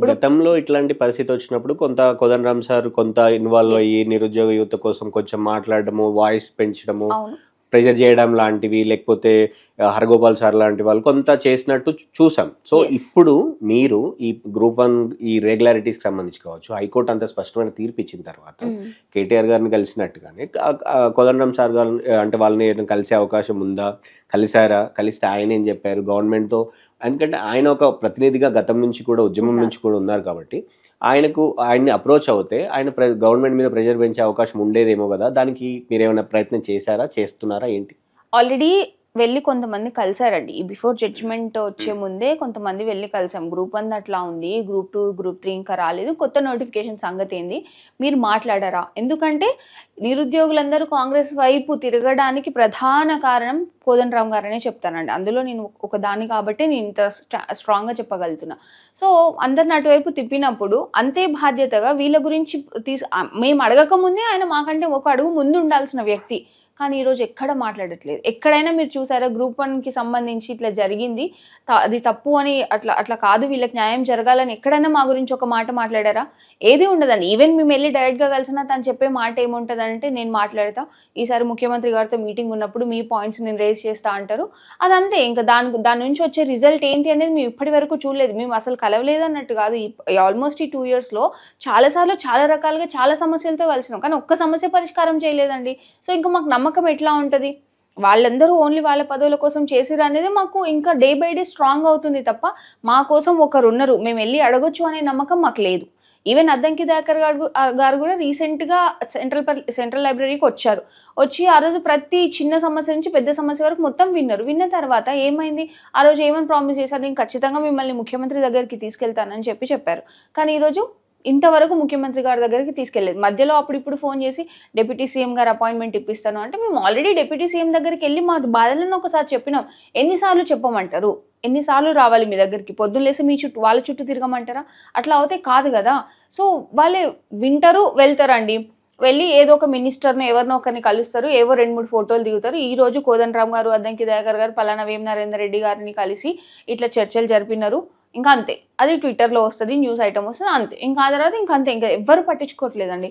గతంలో ఇట్లాంటి పరిస్థితి వచ్చినప్పుడు కొంత కోదండరామ్ సార్ కొంత ఇన్వాల్వ్ ఎస్. అయ్యి నిరుద్యోగ యువత కోసం కొంచెం మాట్లాడడము, వాయిస్ పెంచడము, అవును. ప్రెజర్ చేయడం లాంటివి, లేకపోతే హరగోపాల్ సార్ లాంటి వాళ్ళు కొంత చేసినట్టు చూసాం. So yes. ఇప్పుడు మీరు ఈ గ్రూప్ 1 ఈ రెగ్యులారిటీస్కి సంబంధించి కావచ్చు, హైకోర్టు అంత స్పష్టమైన తీర్పు ఇచ్చిన తర్వాత కేటీఆర్ గారిని కలిసినట్టుగానే కోదండరామ్ సార్ గారు అంటే వాళ్ళని ఏదైనా కలిసే అవకాశం ఉందా? కలిసారా? కలిస్తే ఆయన ఏం చెప్పారు గవర్నమెంట్తో? ఎందుకంటే ఆయన ఒక ప్రతినిధిగా గతం నుంచి కూడా ఉద్యమం నుంచి కూడా ఉన్నారు కాబట్టి ఆయన్ని అప్రోచ్ అవుతే ఆయన గవర్నమెంట్ మీద ప్రెషర్ పెంచే అవకాశం ఉండేదేమో కదా. దానికి మీరు ఏమైనా ప్రయత్నం చేశారా, చేస్తున్నారా ఏంటి? ఆల్రెడీ వెళ్ళి కొంతమంది కలిసారండి. ఈ బిఫోర్ జడ్జిమెంట్ వచ్చే ముందే కొంతమంది వెళ్ళి కలిసాం. గ్రూప్ 1 అట్లా ఉంది, గ్రూప్ 2, గ్రూప్ 3 ఇంకా రాలేదు, కొత్త నోటిఫికేషన్ సంగతి ఏంది, మీరు మాట్లాడారా? ఎందుకంటే నిరుద్యోగులందరూ కాంగ్రెస్ వైపు తిరగడానికి ప్రధాన కారణం కోదండరామ్ గారనే చెప్తానండి. అందులో నేను ఒక దాన్ని కాబట్టి నేను ఇంత స్ట్రాంగ్గా చెప్పగలుగుతున్నా. సో అందరిని అటువైపు తిప్పినప్పుడు అంతే బాధ్యతగా వీళ్ళ గురించి మేము అడగక ముందే ఆయన మాకంటే ఒక అడుగు ముందు ఉండాల్సిన వ్యక్తి. కానీ ఈరోజు ఎక్కడ మాట్లాడట్లేదు. ఎక్కడైనా మీరు చూసారా గ్రూప్ 1కి సంబంధించి ఇట్లా జరిగింది, అది తప్పు అని, అట్లా కాదు, వీళ్ళకి న్యాయం జరగాలని ఎక్కడైనా మా గురించి ఒక మాట మాట్లాడారా? ఏది ఉండదండి. ఈవెన్ మేము వెళ్ళి డైరెక్ట్గా కలిసినా తను చెప్పే మాట ఏముంటుందంటే, నేను మాట్లాడతా, ఈసారి ముఖ్యమంత్రి గారితో మీటింగ్ ఉన్నప్పుడు మీ పాయింట్స్ నేను రేజ్ చేస్తా అంటారు. అదంతే. ఇంకా దాని నుంచి వచ్చే రిజల్ట్ ఏంటి అనేది మేము ఇప్పటి వరకు చూడలేదు. మేము అసలు కలవలేదు అన్నట్టు కాదు. ఆల్మోస్ట్ ఈ 2 yearsలో చాలాసార్లు చాలా రకాలుగా చాలా సమస్యలతో కలిసినాం, కానీ ఒక్క సమస్య పరిష్కారం చేయలేదండి. సో ఇంకా మాకు నమ్మకం ఎట్లా ఉంటుంది? వాళ్ళందరూ ఓన్లీ వాళ్ళ పదవుల కోసం చేసిరు అనేది మాకు ఇంకా డే బై డే స్ట్రాంగ్ అవుతుంది తప్ప, మా కోసం ఒకరున్నారు మేము వెళ్ళి అడగొచ్చు అనే నమ్మకం మాకు లేదు. ఈవెన్ అద్దంకి దయాకర్ గారు కూడా రీసెంట్గా సెంట్రల్ లైబ్రరీకి వచ్చి ఆ రోజు ప్రతి చిన్న సమస్య నుంచి పెద్ద సమస్య వరకు మొత్తం విన్నారు. విన్న తర్వాత ఏమైంది, ఆ రోజు ఏమని ప్రామిస్ చేశారు, నేను ఖచ్చితంగా మిమ్మల్ని ముఖ్యమంత్రి దగ్గరికి తీసుకెళ్తానని చెప్పారు. కానీ ఈరోజు ఇంతవరకు ముఖ్యమంత్రి గారి దగ్గరికి తీసుకెళ్లేదు. మధ్యలో అప్పుడు ఫోన్ చేసి డిప్యూటీ సీఎం గారు అపాయింట్మెంట్ ఇప్పిస్తాను అంటే, మేము ఆల్రెడీ డిప్యూటీ సీఎం దగ్గరికి వెళ్ళి మా బాధలను ఒకసారి చెప్పినాం. ఎన్నిసార్లు చెప్పమంటారు? ఎన్నిసార్లు రావాలి మీ దగ్గరికి? పొద్దున్న లేసి మీ చుట్టూ వాళ్ళ చుట్టూ తిరగమంటారా? అట్లా అవుతే కాదు కదా. సో వాళ్ళే వింటారు, వెళ్తారండి. వెళ్ళి ఏదో ఒక మినిస్టర్ను ఎవరినో ఒకరిని కలుస్తారు, ఏవో 2-3 ఫోటోలు దిగుతారు. ఈ రోజు కోదండరామ్ గారు, అద్దంకి దయాకర్ గారు పలానా వేం నరేందర్ రెడ్డి గారిని కలిసి ఇట్లా చర్చలు జరిపినారు, ఇంకా అంతే. అది ట్విట్టర్లో వస్తుంది, న్యూస్ ఐటమ్ వస్తుంది, అంతే. ఇంకా ఆ తర్వాత ఇంకా అంతే. ఇంకా ఎవ్వరు పట్టించుకోవట్లేదండి.